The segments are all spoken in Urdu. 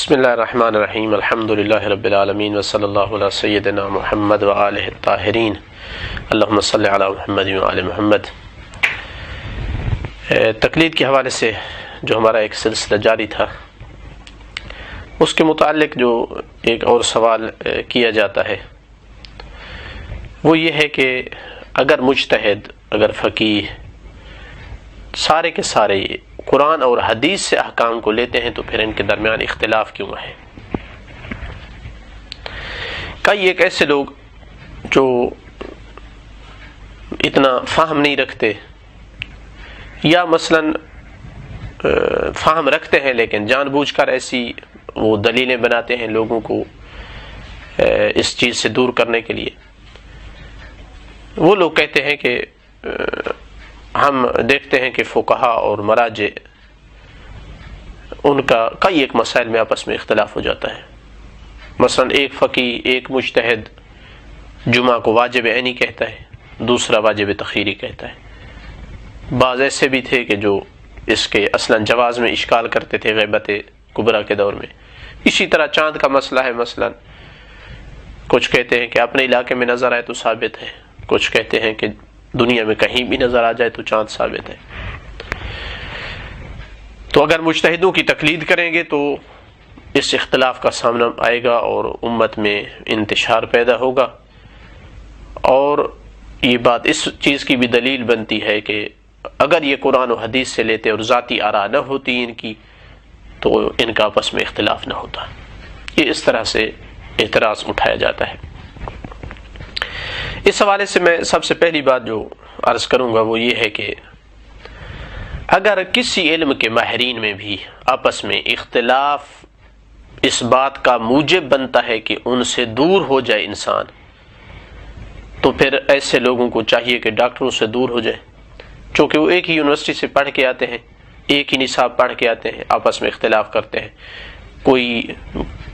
بسم اللہ الرحمن الرحیم الحمد للہ رب العالمین وصلی اللہ علی سیدنا محمد وآلہ الطاہرین اللہم صلی علی محمد وآل محمد۔ تقلید کے حوالے سے جو ہمارا ایک سلسلہ جاری تھا، اس کے متعلق جو ایک اور سوال کیا جاتا ہے وہ یہ ہے کہ اگر مجتہد، اگر فقیہ سارے کے سارے قرآن اور حدیث سے احکام کو لیتے ہیں تو پھر ان کے درمیان اختلاف کیوں ہے؟ کئی ایک ایسے لوگ جو اتنا فہم نہیں رکھتے، یا مثلاً فہم رکھتے ہیں لیکن جان بوجھ کر ایسی وہ دلیلیں بناتے ہیں لوگوں کو اس چیز سے دور کرنے کے لیے۔ وہ لوگ کہتے ہیں کہ ہم دیکھتے ہیں کہ فقہا اور مراجع ان کا کئی ایک مسائل میں آپس میں اختلاف ہو جاتا ہے۔ مثلا ایک فقیہ، ایک مجتہد جمعہ کو واجب عینی کہتا ہے، دوسرا واجب تخیری کہتا ہے۔ بعض ایسے بھی تھے کہ جو اس کے اصلا جواز میں اشکال کرتے تھے غیبت کبریٰ کے دور میں۔ اسی طرح چاند کا مسئلہ ہے، مثلا کچھ کہتے ہیں کہ اپنے علاقے میں نظر آئے تو ثابت ہے، کچھ کہتے ہیں کہ دنیا میں کہیں بھی نظر آ جائے تو چاند ثابت ہے۔ تو اگر مجتہدوں کی تقلید کریں گے تو اس اختلاف کا سامنا آئے گا اور امت میں انتشار پیدا ہوگا، اور یہ بات اس چیز کی بھی دلیل بنتی ہے کہ اگر یہ قرآن و حدیث سے لیتے اور ذاتی آراء نہ ہوتی ان کی تو ان کا آپس میں اختلاف نہ ہوتا۔ یہ اس طرح سے اعتراض اٹھایا جاتا ہے۔ اس حوالے سے میں سب سے پہلی بات جو عرض کروں گا وہ یہ ہے کہ اگر کسی علم کے ماہرین میں بھی آپس میں اختلاف اس بات کا موجب بنتا ہے کہ ان سے دور ہو جائے انسان، تو پھر ایسے لوگوں کو چاہیے کہ ڈاکٹروں سے دور ہو جائے، چونکہ وہ ایک ہی یونیورسٹی سے پڑھ کے آتے ہیں، ایک ہی نصاب پڑھ کے آتے ہیں، آپس میں اختلاف کرتے ہیں۔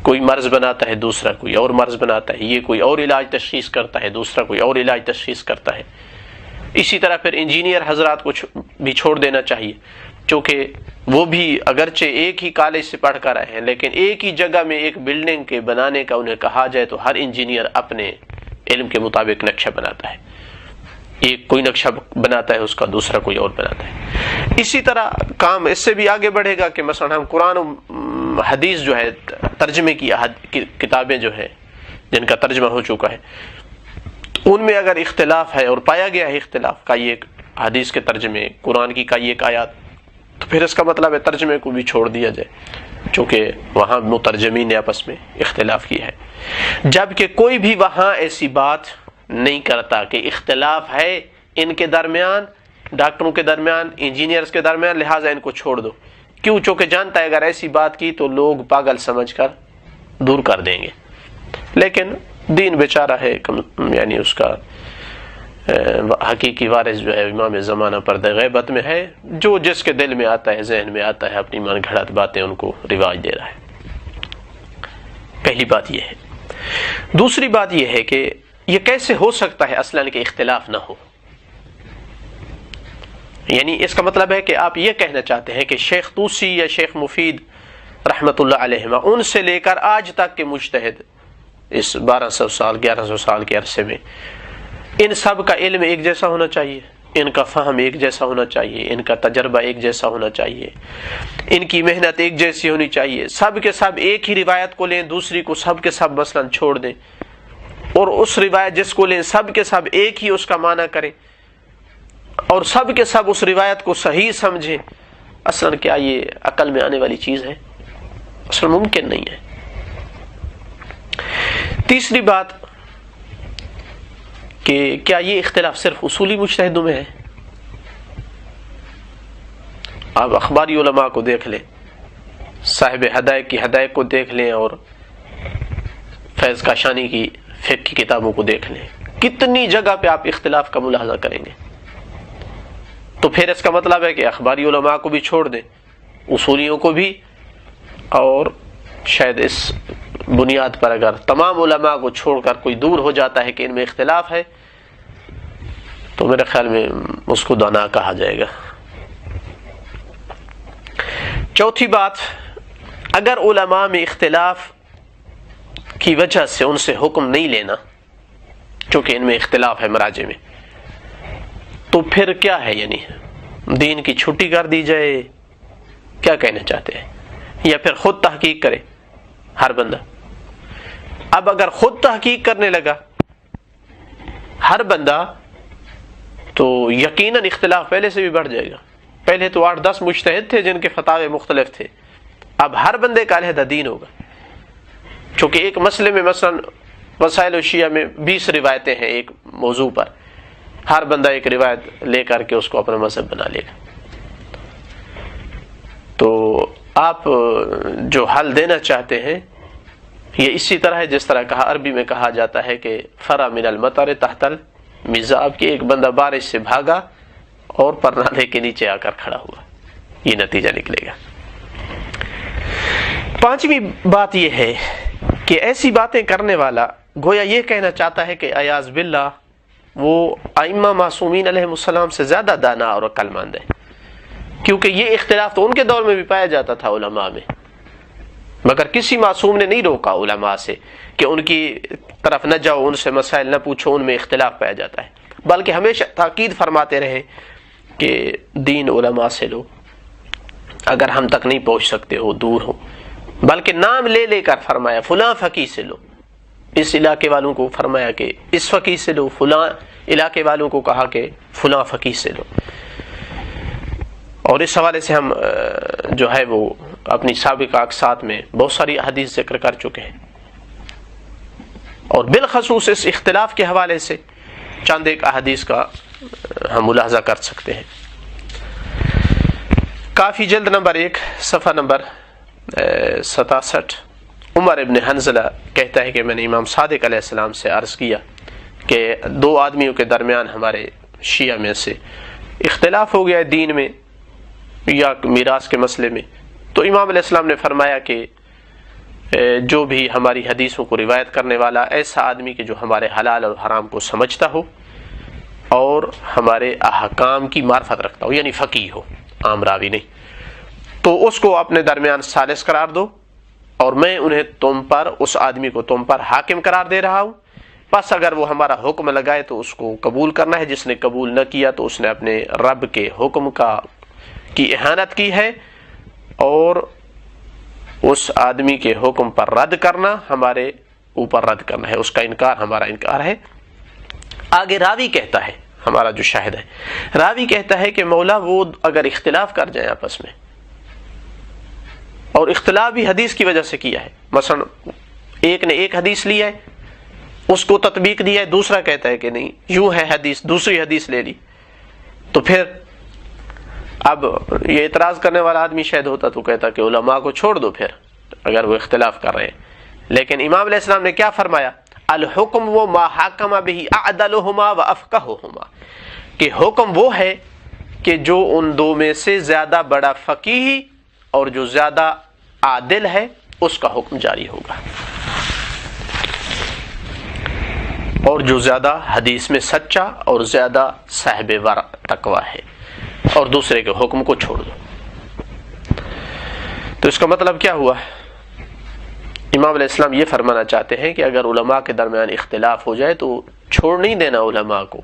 کوئی مرض بناتا ہے، دوسرا کوئی اور مرض بناتا ہے، یہ کوئی اور علاج تشخیص کرتا ہے، دوسرا کوئی اور علاج تشخیص کرتا ہے۔ اسی طرح پھر انجینئر حضرات کو بھی چھوڑ دینا چاہیے، چونکہ وہ بھی اگرچہ ایک ہی کالج سے پڑھ کر آئے ہیں لیکن ایک ہی جگہ میں ایک بلڈنگ کے بنانے کا انہیں کہا جائے تو ہر انجینئر اپنے علم کے مطابق نقشہ بناتا ہے، ایک کوئی نقشہ بناتا ہے، اس کا دوسرا کوئی اور بناتا ہے۔ اسی طرح کام اس سے بھی آگے بڑھے گا کہ مثلا ہم قرآن و حدیث جو ہے ترجمے کی کتابیں جو ہیں جن کا ترجمہ ہو چکا ہے، ان میں اگر اختلاف ہے اور پایا گیا ہے اختلاف کا ایک حدیث کے ترجمے، قرآن کی کئی ایک آیات، تو پھر اس کا مطلب ہے ترجمے کو بھی چھوڑ دیا جائے، چونکہ وہاں مترجمین نے آپس میں اختلاف کیا ہے۔ جبکہ کوئی بھی وہاں ایسی بات نہیں کرتا کہ اختلاف ہے ان کے درمیان، ڈاکٹروں کے درمیان، انجینئرز کے درمیان، لہٰذا ان کو چھوڑ دو۔ کیوں؟ چونکہ جانتا ہے اگر ایسی بات کی تو لوگ پاگل سمجھ کر دور کر دیں گے۔ لیکن دین بیچارہ ہے، یعنی اس کا حقیقی وارث جو ہے امام زمانہ پردہ غیبت میں ہے، جو جس کے دل میں آتا ہے، ذہن میں آتا ہے، اپنی من گھڑت باتیں ان کو رواج دے رہا ہے۔ پہلی بات یہ ہے۔ دوسری بات یہ ہے کہ یہ کیسے ہو سکتا ہے اصلاً کہ اختلاف نہ ہو؟ یعنی اس کا مطلب ہے کہ آپ یہ کہنا چاہتے ہیں کہ شیخ طوسی یا شیخ مفید رحمۃ اللہ علیہما ان سے لے کر آج تک کے مجتہد اس 1200 سال 1100 سال کے عرصے میں ان سب کا علم ایک جیسا ہونا چاہیے، ان کا فہم ایک جیسا ہونا چاہیے، ان کا تجربہ ایک جیسا ہونا چاہیے، ان کی محنت ایک جیسی ہونی چاہیے، سب کے سب ایک ہی روایت کو لیں، دوسری کو سب کے سب مثلا چھوڑ دیں، اور اس روایت جس کو لیں سب کے سب ایک ہی اس کا معنی کریں، اور سب کے سب اس روایت کو صحیح سمجھیں۔ اصلا کیا یہ عقل میں آنے والی چیز ہے؟ اصلا ممکن نہیں ہے۔ تیسری بات کہ کیا یہ اختلاف صرف اصولی مجتہدوں میں ہے؟ آپ اخباری علماء کو دیکھ لیں، صاحب ہدایت کی ہدایت کو دیکھ لیں، اور فیض کاشانی کی فقہ کی کتابوں کو دیکھ لیں، کتنی جگہ پہ آپ اختلاف کا ملاحظہ کریں گے۔ تو پھر اس کا مطلب ہے کہ اخباری علماء کو بھی چھوڑ دیں، اصولیوں کو بھی، اور شاید اس بنیاد پر اگر تمام علماء کو چھوڑ کر کوئی دور ہو جاتا ہے کہ ان میں اختلاف ہے تو میرے خیال میں اس کو دانا کہا جائے گا۔ چوتھی بات اگر علماء میں اختلاف کی وجہ سے ان سے حکم نہیں لینا، چونکہ ان میں اختلاف ہے مراجع میں، تو پھر کیا ہے؟ یعنی دین کی چھٹی کر دی جائے، کیا کہنا چاہتے ہیں؟ یا پھر خود تحقیق کرے ہر بندہ؟ اب اگر خود تحقیق کرنے لگا ہر بندہ تو یقیناً اختلاف پہلے سے بھی بڑھ جائے گا۔ پہلے تو 8-10 مجتہد تھے جن کے فتاوے مختلف تھے، اب ہر بندے کا علیحدہ دین ہوگا، چونکہ ایک مسئلے میں مثلا وسائل الشیعہ میں 20 روایتیں ہیں ایک موضوع پر، ہر بندہ ایک روایت لے کر کے اس کو اپنا مذہب بنا لے گا۔ تو آپ جو حل دینا چاہتے ہیں یہ اسی طرح ہے جس طرح کہا، عربی میں کہا جاتا ہے کہ فرا من المطر تحت المزاب، کہ ایک بندہ بارش سے بھاگا اور پرنالے کے نیچے آ کر کھڑا ہوا، یہ نتیجہ نکلے گا۔ 5ویں بات یہ ہے کہ ایسی باتیں کرنے والا گویا یہ کہنا چاہتا ہے کہ اعاذ باللہ وہ ائمہ معصومین علیہم السلام سے زیادہ دانا اور عقل مند ہے، کیونکہ یہ اختلاف تو ان کے دور میں بھی پایا جاتا تھا علماء میں، مگر کسی معصوم نے نہیں روکا علماء سے کہ ان کی طرف نہ جاؤ، ان سے مسائل نہ پوچھو، ان میں اختلاف پایا جاتا ہے، بلکہ ہمیشہ تاکید فرماتے رہے کہ دین علماء سے لو، اگر ہم تک نہیں پہنچ سکتے ہو، دور ہو، بلکہ نام لے لے کر فرمایا فلاں فقیہ سے لو، اس علاقے والوں کو فرمایا کہ اس فقیہ سے لو، فلاں علاقے والوں کو کہا کہ فلاں فقیہ سے لو۔ اور اس حوالے سے ہم جو ہے وہ اپنی سابقہ اقساط میں بہت ساری احادیث ذکر کر چکے ہیں، اور بالخصوص اس اختلاف کے حوالے سے چند ایک احادیث کا ہم ملاحظہ کر سکتے ہیں۔ کافی جلد نمبر 1 صفحہ نمبر 67، عمر ابن حنظلہ کہتا ہے کہ میں نے امام صادق علیہ السلام سے عرض کیا کہ 2 آدمیوں کے درمیان ہمارے شیعہ میں سے اختلاف ہو گیا ہے دین میں یا میراث کے مسئلے میں، تو امام علیہ السلام نے فرمایا کہ جو بھی ہماری حدیثوں کو روایت کرنے والا ایسا آدمی کہ جو ہمارے حلال اور حرام کو سمجھتا ہو اور ہمارے احکام کی معرفت رکھتا ہو، یعنی فقیہ ہو، عام راوی نہیں، تو اس کو اپنے درمیان ثالث قرار دو، اور میں انہیں تم پر، اس آدمی کو تم پر حاکم قرار دے رہا ہوں، پس اگر وہ ہمارا حکم لگائے تو اس کو قبول کرنا ہے، جس نے قبول نہ کیا تو اس نے اپنے رب کے حکم کی اہانت کی ہے، اور اس آدمی کے حکم پر رد کرنا ہمارے اوپر رد کرنا ہے، اس کا انکار ہمارا انکار ہے۔ آگے راوی کہتا ہے، ہمارا جو شاہد ہے، راوی کہتا ہے کہ مولا وہ اگر اختلاف کر جائیں آپس میں، اور اختلاف بھی حدیث کی وجہ سے کیا ہے، مثلا ایک نے ایک حدیث لی ہے، اس کو تطبیق دیا ہے، دوسرا کہتا ہے کہ نہیں یوں ہے حدیث، دوسری حدیث لے لی، تو پھر اب یہ اعتراض کرنے والا آدمی شاید ہوتا تو کہتا کہ علماء کو چھوڑ دو پھر اگر وہ اختلاف کر رہے ہیں، لیکن امام علیہ السلام نے کیا فرمایا؟ الحکم و ما حکم به اعدلهما و افقههما، کہ حکم وہ ہے کہ جو ان دو میں سے زیادہ بڑا فقیہ اور جو زیادہ عادل ہے اس کا حکم جاری ہوگا، اور جو زیادہ حدیث میں سچا اور زیادہ صاحب ورع تقوی ہے، اور دوسرے کے حکم کو چھوڑ دو۔ تو اس کا مطلب کیا ہوا؟ امام علیہ السلام یہ فرمانا چاہتے ہیں کہ اگر علماء کے درمیان اختلاف ہو جائے تو چھوڑ نہیں دینا علماء کو،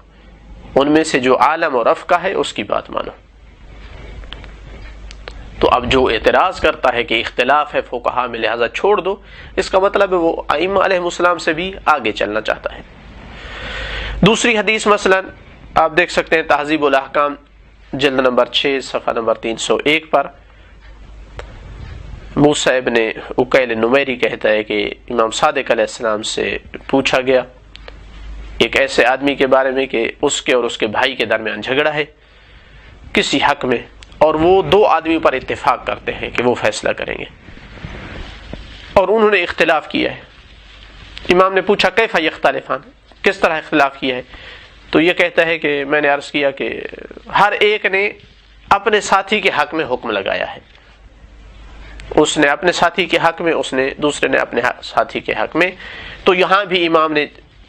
ان میں سے جو عالم اور افقہ ہے اس کی بات مانو۔ تو اب جو اعتراض کرتا ہے کہ اختلاف ہے فقہاء میں لہذا چھوڑ دو، اس کا مطلب ہے وہ ائمہ علیہ السلام سے بھی آگے چلنا چاہتا ہے۔ دوسری حدیث مثلا آپ دیکھ سکتے ہیں تہذیب الاحکام جلد نمبر 6 صفحہ نمبر 301 پر، موسیٰ ابن عقیل نمیری کہتا ہے کہ امام صادق علیہ السلام سے پوچھا گیا ایک ایسے آدمی کے بارے میں کہ اس کے اور اس کے بھائی کے درمیان جھگڑا ہے کسی حق میں، اور وہ 2 آدمی پر اتفاق کرتے ہیں کہ وہ فیصلہ کریں گے، اور انہوں نے اختلاف کیا ہے۔ امام نے پوچھا کیف یختلفان، کس طرح اختلاف کیا ہے؟ تو یہ کہتا ہے کہ میں نے عرض کیا کہ ہر ایک نے اپنے ساتھی کے حق میں حکم لگایا ہے، اس نے اپنے ساتھی کے حق میں، اس نے دوسرے نے اپنے ساتھی کے حق میں۔ تو یہاں بھی امام نے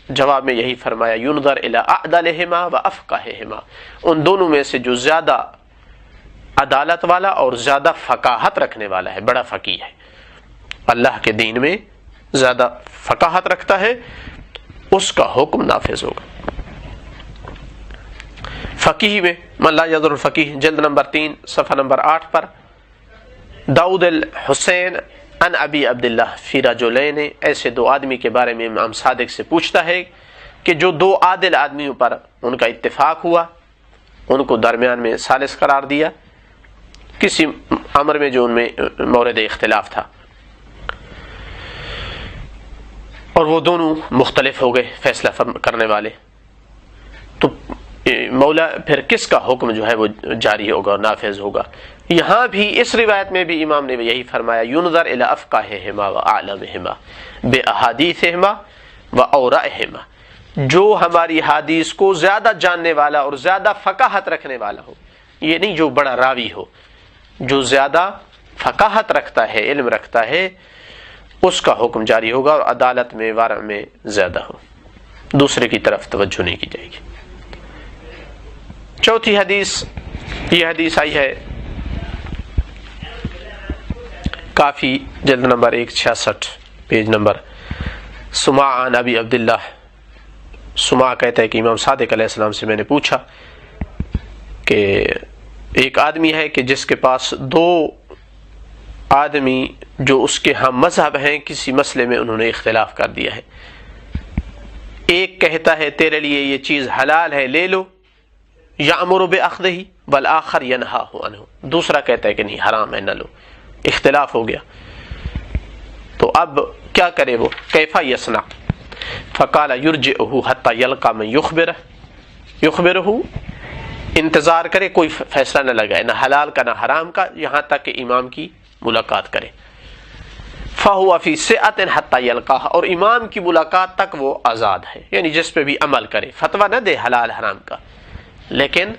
جواب میں یہی فرمایا ينظر الى اعدلهما وافقههما، ان دونوں میں سے جو زیادہ عدالت والا اور زیادہ فقاہت رکھنے والا ہے، بڑا فقیہ ہے، اللہ کے دین میں زیادہ فقاہت رکھتا ہے اس کا حکم نافذ ہوگا۔ فقیہ میں من لا یضر الفقیہ جلد نمبر 3 صفحہ نمبر 8 پر داؤد الحسین ان ابی عبداللہ فی رجلین، ایسے دو آدمی کے بارے میں امام صادق سے پوچھتا ہے کہ جو دو عادل آدمیوں پر ان کا اتفاق ہوا، ان کو درمیان میں ثالث قرار دیا کسی امر میں جو ان میں مورد اختلاف تھا، اور وہ دونوں مختلف ہو گئے فیصلہ کرنے والے، تو مولا پھر کس کا حکم جو ہے وہ جاری ہوگا اور نافذ ہوگا؟ یہاں بھی اس روایت میں بھی امام نے یہی فرمایا ینظر الی افقاہہما واعلمہما باحادیثہما واورائہما، جو ہماری حدیث کو زیادہ جاننے والا اور زیادہ فقاہت رکھنے والا ہو، یہ نہیں جو بڑا راوی ہو، جو زیادہ فقاہت رکھتا ہے، علم رکھتا ہے، اس کا حکم جاری ہوگا اور عدالت میں ورع میں زیادہ ہو، دوسرے کی طرف توجہ نہیں کی جائے گی۔ چوتھی حدیث، یہ حدیث آئی ہے کافی جلد نمبر 166 پیج نمبر، سماع عن ابی عبداللہ، سماع کہتا ہے کہ امام صادق علیہ السلام سے میں نے پوچھا کہ ایک آدمی ہے کہ جس کے پاس دو آدمی جو اس کے ہم مذہب ہیں کسی مسئلے میں انہوں نے اختلاف کر دیا ہے، ایک کہتا ہے تیرے لیے یہ چیز حلال ہے لے لو یأمر بأخذہ والآخر ینہا عنہ، دوسرا کہتا ہے کہ نہیں حرام ہے نہ لو، اختلاف ہو گیا، تو اب کیا کرے وہ؟ کیفا یصنع؟ فقال یرجعہ حتی یلقى من یخبرہ، انتظار کرے، کوئی فیصلہ نہ لگائے، نہ حلال کا نہ حرام کا، یہاں تک کہ امام کی ملاقات کرے۔ فہو فی سعۃ حتی یلقاہ، اور امام کی ملاقات تک وہ آزاد ہے، یعنی جس پہ بھی عمل کرے، فتویٰ نہ دے حلال حرام کا، لیکن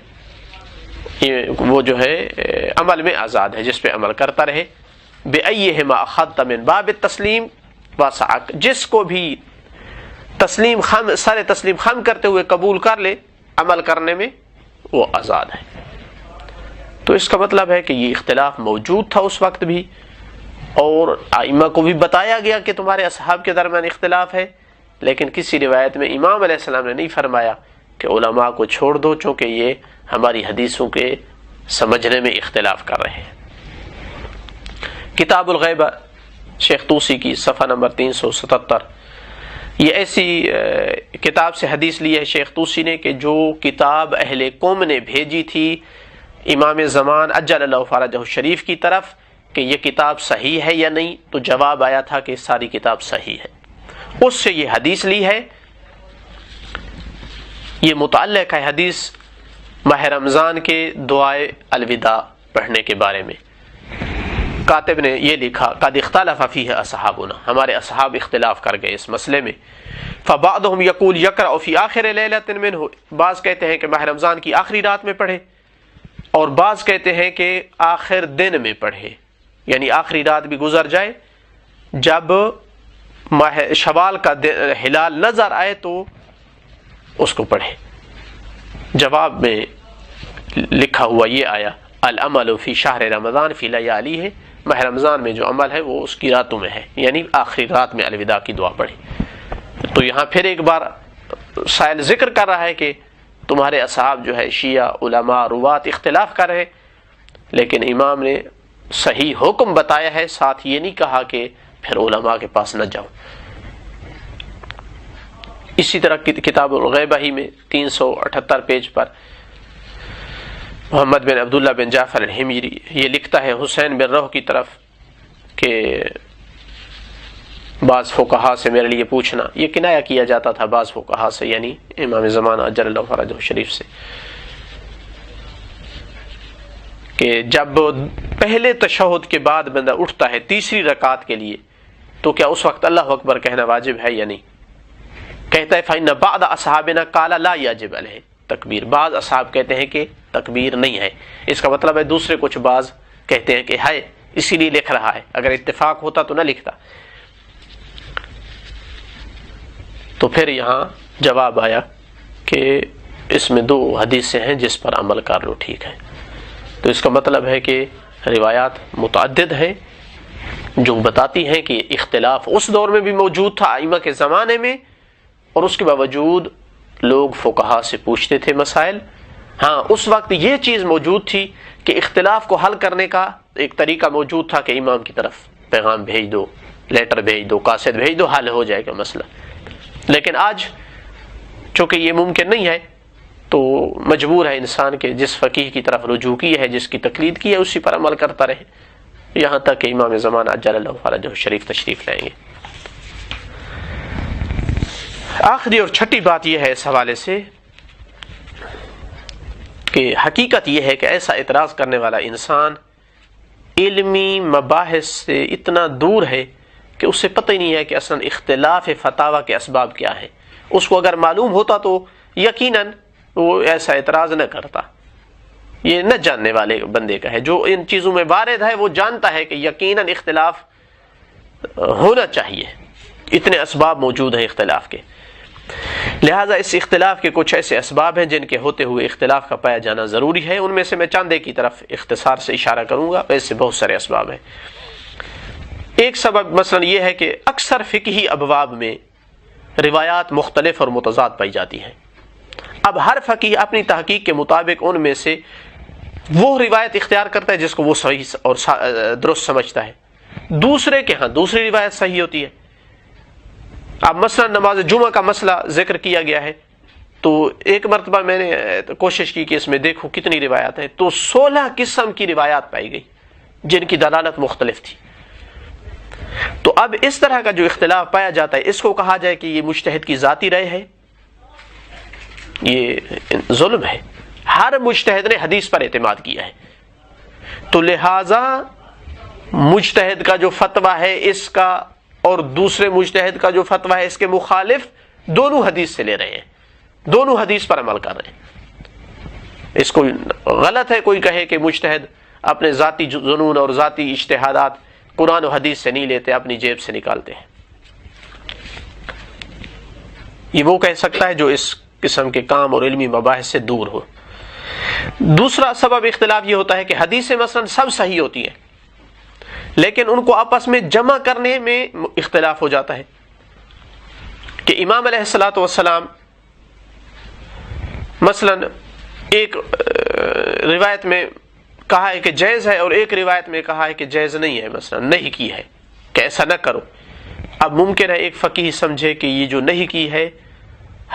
وہ جو ہے عمل میں آزاد ہے، جس پہ عمل کرتا رہے۔ بأیہما اخذت من باب التسلیم وسعک، جس کو بھی تسلیم خم سر تسلیم خم کرتے ہوئے قبول کر لے، عمل کرنے میں وہ آزاد ہے۔ تو اس کا مطلب ہے کہ یہ اختلاف موجود تھا اس وقت بھی، اور ائمہ کو بھی بتایا گیا کہ تمہارے اصحاب کے درمیان اختلاف ہے، لیکن کسی روایت میں امام علیہ السلام نے نہیں فرمایا کہ علماء کو چھوڑ دو چونکہ یہ ہماری حدیثوں کے سمجھنے میں اختلاف کر رہے ہیں۔ کتاب الغیبہ شیخ طوسی کی صفحہ نمبر 377، یہ ایسی کتاب سے حدیث لی ہے شیخ طوسی نے کہ جو کتاب اہل قوم نے بھیجی تھی امام زمان عجل اللہ فرجہ الشریف کی طرف کہ یہ کتاب صحیح ہے یا نہیں، تو جواب آیا تھا کہ ساری کتاب صحیح ہے، اس سے یہ حدیث لی ہے۔ یہ متعلق ہے حدیث ماہ رمضان کے دعائے الوداع پڑھنے کے بارے میں۔ کاتب نے یہ لکھا قد اختلف فیہ اصحابنا، ہمارے اصحاب اختلاف کر گئے اس مسئلے میں۔ فبعضهم یقول یقرأ فی آخر لیلۃ منہ، بعض کہتے ہیں کہ ماہ رمضان کی آخری رات میں پڑھے، اور بعض کہتے ہیں کہ آخر دن میں پڑھے، یعنی آخری رات بھی گزر جائے، جب ماہ شوال کا ہلال نظر آئے تو اس کو پڑھے۔ جواب میں لکھا ہوا یہ آیا العمل فی شہر رمضان فی لیالی ہے، ماہ رمضان میں جو عمل ہے وہ اس کی راتوں میں ہے، یعنی آخری رات میں الوداع کی دعا پڑھی۔ تو یہاں پھر ایک بار سائل ذکر کر رہا ہے کہ تمہارے اصحاب جو ہے شیعہ علماء روات اختلاف کر رہے، لیکن امام نے صحیح حکم بتایا ہے، ساتھ یہ نہیں کہا کہ پھر علماء کے پاس نہ جاؤ۔ اسی طرح کتاب الغیبہ ہی میں 378 پیج پر محمد بن عبداللہ بن جعفر الحمری یہ لکھتا ہے حسین بن روح کی طرف کہ بعض فقہا سے میرے لیے پوچھنا، یہ کنایہ کیا جاتا تھا بعض فقہا سے، یعنی امام زمانہ اجل اللہ فرجہ شریف سے، کہ جب پہلے تشہد کے بعد بندہ اٹھتا ہے تیسری رکعت کے لیے تو کیا اس وقت اللہ اکبر کہنا واجب ہے یا نہیں؟ کہتا ہے فإن بعض اصحابنا قال لا يجب علیہ تکبیر، بعض اصحاب کہتے ہیں کہ تکبیر نہیں ہے، اس کا مطلب ہے دوسرے کچھ بعض کہتے ہیں کہ ہے، اسی لیے لکھ رہا ہے، اگر اتفاق ہوتا تو نہ لکھتا۔ تو پھر یہاں جواب آیا کہ اس میں دو حدیثیں ہیں جس پر عمل کر لو، ٹھیک ہے۔ تو اس کا مطلب ہے کہ روایات متعدد ہیں، جو بتاتی ہیں کہ اختلاف اس دور میں بھی موجود تھا ائمہ کے زمانے میں، اور اس کے باوجود لوگ فقہا سے پوچھتے تھے مسائل۔ ہاں، اس وقت یہ چیز موجود تھی کہ اختلاف کو حل کرنے کا ایک طریقہ موجود تھا کہ امام کی طرف پیغام بھیج دو، لیٹر بھیج دو، قاصد بھیج دو، حل ہو جائے گا مسئلہ۔ لیکن آج چونکہ یہ ممکن نہیں ہے تو مجبور ہے انسان کے جس فقیہ کی طرف رجوع کی ہے، جس کی تقلید کی ہے، اسی پر عمل کرتا رہے، یہاں تک کہ امام زمانہ اجل اللہ فرجہ شریف تشریف لائیں گے۔ آخری اور چھٹی بات یہ ہے اس حوالے سے کہ حقیقت یہ ہے کہ ایسا اعتراض کرنے والا انسان علمی مباحث سے اتنا دور ہے کہ اسے پتہ ہی نہیں ہے کہ اصلا اختلاف فتاوی کے اسباب کیا ہیں۔ اس کو اگر معلوم ہوتا تو یقیناً وہ ایسا اعتراض نہ کرتا۔ یہ نہ جاننے والے بندے کا ہے، جو ان چیزوں میں وارد ہے وہ جانتا ہے کہ یقیناً اختلاف ہونا چاہیے، اتنے اسباب موجود ہیں اختلاف کے۔ لہٰذا اس اختلاف کے کچھ ایسے اسباب ہیں جن کے ہوتے ہوئے اختلاف کا پایا جانا ضروری ہے۔ ان میں سے میں چند ایک کی طرف اختصار سے اشارہ کروں گا، ایسے بہت سارے اسباب ہیں۔ ایک سبب مثلا یہ ہے کہ اکثر فقہی ابواب میں روایات مختلف اور متضاد پائی جاتی ہیں۔ اب ہر فقیہ اپنی تحقیق کے مطابق ان میں سے وہ روایت اختیار کرتا ہے جس کو وہ صحیح اور درست سمجھتا ہے، دوسرے کے ہاں دوسری روایت صحیح ہوتی ہے۔ اب مثلا نماز جمعہ کا مسئلہ ذکر کیا گیا ہے، تو ایک مرتبہ میں نے کوشش کی کہ اس میں دیکھو کتنی روایات ہیں، تو 16 قسم کی روایات پائی گئی جن کی دلالت مختلف تھی۔ تو اب اس طرح کا جو اختلاف پایا جاتا ہے، اس کو کہا جائے کہ یہ مجتہد کی ذاتی رائے ہے، یہ ظلم ہے۔ ہر مجتہد نے حدیث پر اعتماد کیا ہے، تو لہذا مجتہد کا جو فتویٰ ہے اس کا اور دوسرے مجتہد کا جو فتویٰ ہے اس کے مخالف، دونوں حدیث سے لے رہے ہیں، دونوں حدیث پر عمل کر رہے ہیں۔ اس کو غلط ہے کوئی کہے کہ مجتہد اپنے ذاتی جنون اور ذاتی اجتہادات قرآن و حدیث سے نہیں لیتے، اپنی جیب سے نکالتے ہیں۔ یہ وہ کہہ سکتا ہے جو اس قسم کے کام اور علمی مباحث سے دور ہو۔ دوسرا سبب اختلاف یہ ہوتا ہے کہ حدیثیں مثلا سب صحیح ہوتی ہیں، لیکن ان کو آپس میں جمع کرنے میں اختلاف ہو جاتا ہے کہ امام علیہ الصلوۃ والسلام مثلا ایک روایت میں کہا ہے کہ جائز ہے اور ایک روایت میں کہا ہے کہ جائز نہیں ہے، مثلا نہیں کی ہے کہ ایسا نہ کرو۔ اب ممکن ہے ایک فقیہ سمجھے کہ یہ جو نہیں کی ہے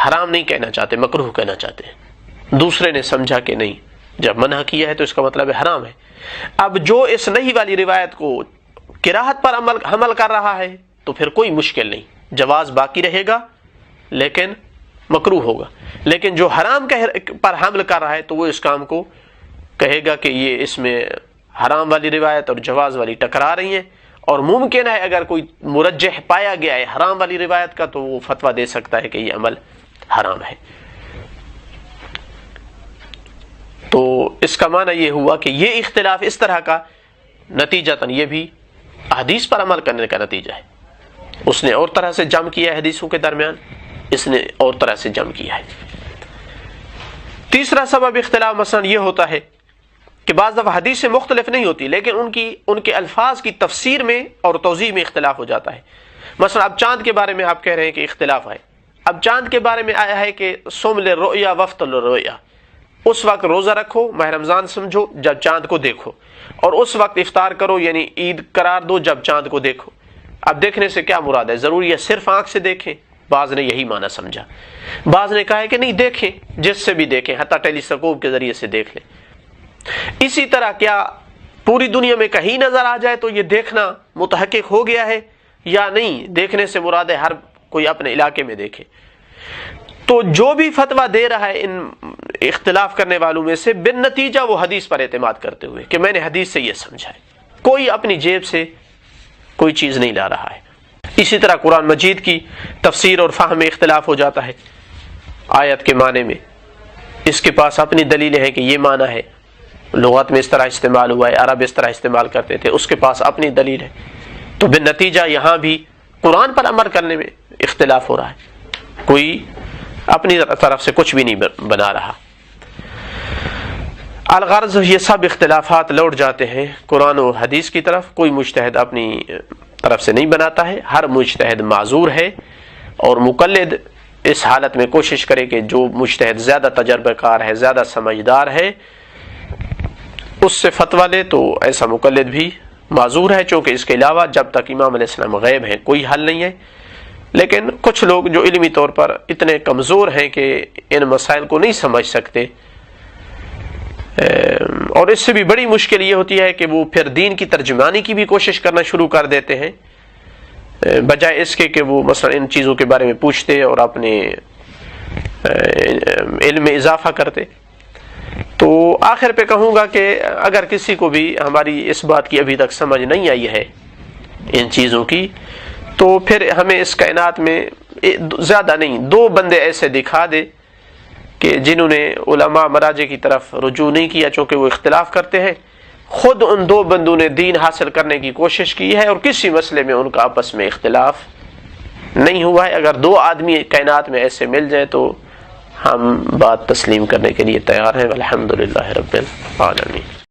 حرام نہیں کہنا چاہتے، مکروہ کہنا چاہتے ہیں، دوسرے نے سمجھا کہ نہیں، جب منع کیا ہے تو اس کا مطلب ہے حرام ہے۔ اب جو اس نہیں والی روایت کو کراہت پر حمل کر رہا ہے تو پھر کوئی مشکل نہیں، جواز باقی رہے گا لیکن مکروہ ہوگا۔ لیکن جو حرام پر حمل کر رہا ہے تو وہ اس کام کو کہے گا کہ یہ اس میں حرام والی روایت اور جواز والی ٹکرا رہی ہیں، اور ممکن ہے اگر کوئی مرجح پایا گیا ہے حرام والی روایت کا تو وہ فتویٰ دے سکتا ہے کہ یہ عمل حرام ہے۔ تو اس کا معنی یہ ہوا کہ یہ اختلاف اس طرح کا نتیجتاً یہ بھی حدیث پر عمل کرنے کا نتیجہ ہے۔ اس نے اور طرح سے جمع کیا ہے حدیثوں کے درمیان، اس نے اور طرح سے جمع کیا ہے۔ تیسرا سبب اختلاف مثلا یہ ہوتا ہے کہ بعض دفعہ حدیثیں مختلف نہیں ہوتی لیکن ان کے الفاظ کی تفسیر میں اور توضیح میں اختلاف ہو جاتا ہے۔ مثلا اب چاند کے بارے میں آپ کہہ رہے ہیں کہ اختلاف ہے، اب چاند کے بارے میں آیا ہے کہ صم للرؤیا وافطر للرؤیا، اس وقت روزہ رکھو، ماہ رمضان سمجھو جب چاند کو دیکھو، اور اس وقت افطار کرو یعنی عید قرار دو جب چاند کو دیکھو۔ اب دیکھنے سے کیا مراد ہے؟ ضروری ہے صرف آنکھ سے دیکھیں؟ بعض نے یہی معنی سمجھا، بعض نے کہا ہے کہ نہیں دیکھیں، جس سے بھی دیکھیں، حتیٰ ٹیلیسکوپ کے ذریعے سے دیکھ لیں۔ اسی طرح کیا پوری دنیا میں کہیں نظر آ جائے تو یہ دیکھنا متحقق ہو گیا ہے یا نہیں؟ دیکھنے سے مراد ہے ہر کوئی اپنے علاقے میں دیکھے۔ تو جو بھی فتویٰ دے رہا ہے ان اختلاف کرنے والوں میں سے، بن نتیجہ وہ حدیث پر اعتماد کرتے ہوئے کہ میں نے حدیث سے یہ سمجھا ہے، کوئی اپنی جیب سے کوئی چیز نہیں لا رہا ہے۔ اسی طرح قرآن مجید کی تفسیر اور فہم میں اختلاف ہو جاتا ہے، آیت کے معنی میں اس کے پاس اپنی دلیلیں ہیں کہ یہ معنی ہے، لغت میں اس طرح استعمال ہوا ہے، عرب اس طرح استعمال کرتے تھے، اس کے پاس اپنی دلیل ہے۔ تو بن نتیجہ یہاں بھی قرآن پر عمل کرنے میں اختلاف ہو رہا ہے، کوئی اپنی طرف سے کچھ بھی نہیں بنا رہا۔ الغرض یہ سب اختلافات لوٹ جاتے ہیں قرآن و حدیث کی طرف. کوئی مجتہد اپنی طرف سے نہیں بناتا ہے، ہر مجتہد معذور ہے، اور مقلد اس حالت میں کوشش کرے کہ جو مجتہد زیادہ تجربہ کار ہے، زیادہ سمجھدار ہے، اس سے فتویٰ لے، تو ایسا مقلد بھی معذور ہے، چونکہ اس کے علاوہ جب تک امام علیہ السلام غیب ہیں کوئی حل نہیں ہے. لیکن کچھ لوگ جو علمی طور پر اتنے کمزور ہیں کہ ان مسائل کو نہیں سمجھ سکتے، اور اس سے بھی بڑی مشکل یہ ہوتی ہے کہ وہ پھر دین کی ترجمانی کی بھی کوشش کرنا شروع کر دیتے ہیں، بجائے اس کے کہ وہ مثلا ان چیزوں کے بارے میں پوچھتے اور اپنے علم میں اضافہ کرتے. تو آخر پہ کہوں گا کہ اگر کسی کو بھی ہماری اس بات کی ابھی تک سمجھ نہیں آئی ہے ان چیزوں کی، تو پھر ہمیں اس کائنات میں زیادہ نہیں 2 بندے ایسے دکھا دے کہ جنہوں نے علماء مراجع کی طرف رجوع نہیں کیا، چونکہ وہ اختلاف کرتے ہیں. خود ان 2 بندوں نے دین حاصل کرنے کی کوشش کی ہے اور کسی مسئلے میں ان کا آپس میں اختلاف نہیں ہوا ہے. اگر 2 آدمی کائنات میں ایسے مل جائیں تو ہم بات تسلیم کرنے کے لیے تیار ہیں. الحمدللہ رب العالمین.